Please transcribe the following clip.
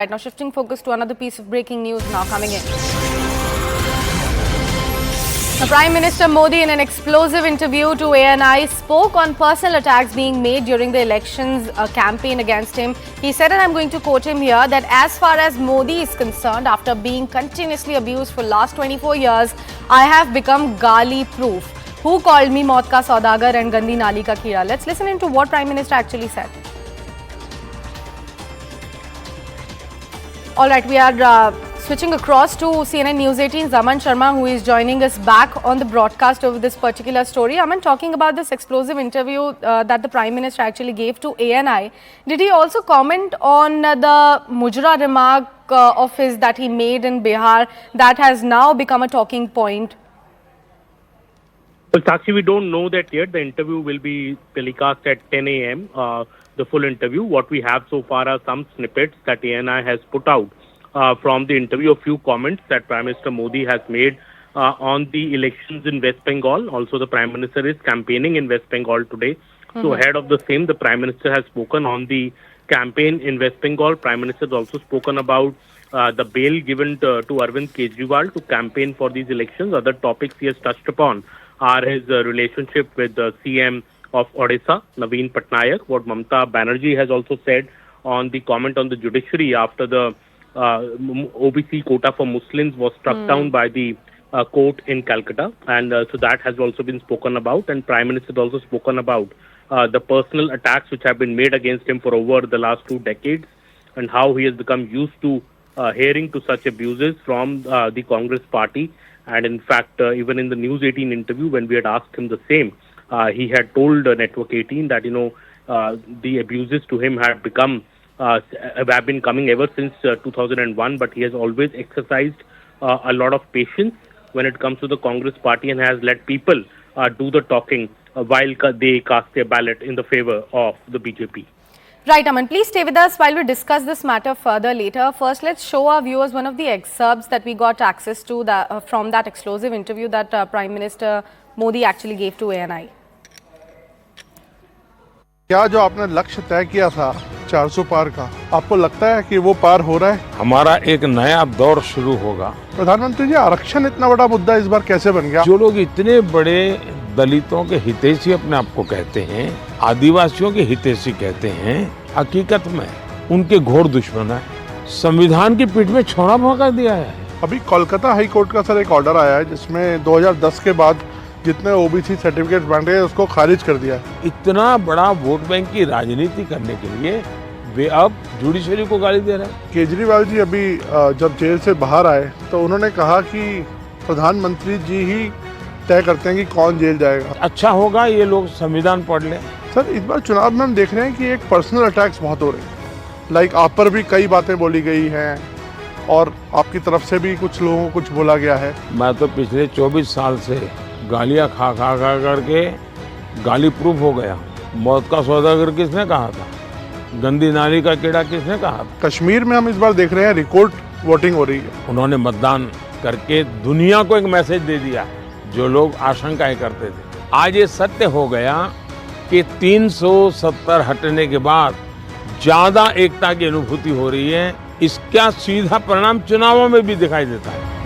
Right now, shifting focus to another piece of breaking news now coming in. The Prime Minister Modi, in an explosive interview to ANI, spoke on personal attacks being made during the elections campaign against him. He said, and I'm going to quote him here, that as far as Modi is concerned, after being continuously abused for last 24 years, I have become Gali-proof. Who called me Maut ka Saudagar and Gandi Nali ka Keeda? Let's listen into what Prime Minister actually said. All right, we are switching across to CNN News 18's Aman Sharma, who is joining us back on the broadcast over this particular story. Aman, talking about this explosive interview that the Prime Minister actually gave to ANI, did he also comment on the Mujra remark of his that he made in Bihar that has now become a talking point? Well, Sakshi, we don't know that yet. The interview will be telecast at 10 a.m. The full interview. What we have so far are some snippets that ANI has put out from the interview, a few comments that Prime Minister Modi has made on the elections in West Bengal. Also, the Prime Minister is campaigning in West Bengal today. So ahead of the same, the Prime Minister has spoken on the campaign in West Bengal. Prime Minister has also spoken about the bail given to Arvind Kejriwal to campaign for these elections. Other topics he has touched upon are his relationship with the CM of Odisha, Naveen Patnaik, what Mamata Banerjee has also said on the comment on the judiciary after the OBC quota for Muslims was struck down by the court in Calcutta. And so that has also been spoken about. And Prime Minister has also spoken about the personal attacks which have been made against him for over the last 2 decades and how he has become used to hearing to such abuses from the Congress party. And in fact, even in the News 18 interview, when we had asked him the same, he had told Network 18 that, the abuses to him had have been coming ever since 2001, but he has always exercised a lot of patience when it comes to the Congress party and has let people do the talking while they cast their ballot in the favor of the BJP. Right, Aman. Please stay with us while we discuss this matter further later. First, let's show our viewers one of the excerpts that we got access to from that explosive interview that Prime Minister Modi actually gave to ANI. क्या जो आपने लक्ष्य तय किया था 400 पार का, आपको लगता है कि वो पार हो रहा है? हमारा एक नया दौर शुरू होगा। प्रधानमंत्री जी, आरक्षण इतना बड़ा मुद्दा इस बार कैसे बन गया? जो लोग इतने बड़े दलितों के हितैषी अपने आप को कहते हैं, आदिवासियों के हितैषी कहते हैं, हकीकत में उनके घोर दुश्मन है। संविधान की पीठ में छोड़ा भोंका दिया है। अभी कोलकाता हाई कोर्ट का सर एक ऑर्डर आया है जिसमें 2010 के बाद जितने ओबीसी सर्टिफिकेट बन रहे हैं उसको खारिज कर दिया है। इतना बड़ा वोट बैंक की राजनीति करने के लिए वे अब जुडिशरी को गाली दे रहे हैं। केजरीवाल जी अभी जब जेल से बाहर आए तो उन्होंने कहा कि प्रधानमंत्री जी ही तय करते हैं कि कौन जेल जाएगा। अच्छा होगा ये लोग संविधान पढ़ लें। सर, इस बार चुनाव में हम देख रहे हैं कि एक पर्सनल अटैक्स बहुत हो रहे हैं। लाइक आप पर भी कई बातें बोली गई हैं और आपकी तरफ से भी कुछ लोगों को कुछ बोला गया है। मैं तो पिछले 24 साल से गालियां खा करके गाली प्रूफ हो गया। मौत का सौदागर किसने कहा था? गंदी नाली का कीड़ा किसने कहा? कश्मीर में हम इस बार देख रहे हैं रिकॉर्ड वोटिंग हो रही है। उन्होंने मतदान करके दुनिया को एक मैसेज दे दिया जो लोग आशंकाएं करते थे। आज ये सत्य हो गया कि 370 हटने के बाद ज्यादा एकता की अनुभूति हो रही है। इसका सीधा परिणाम चुनावों में भी दिखाई देता है।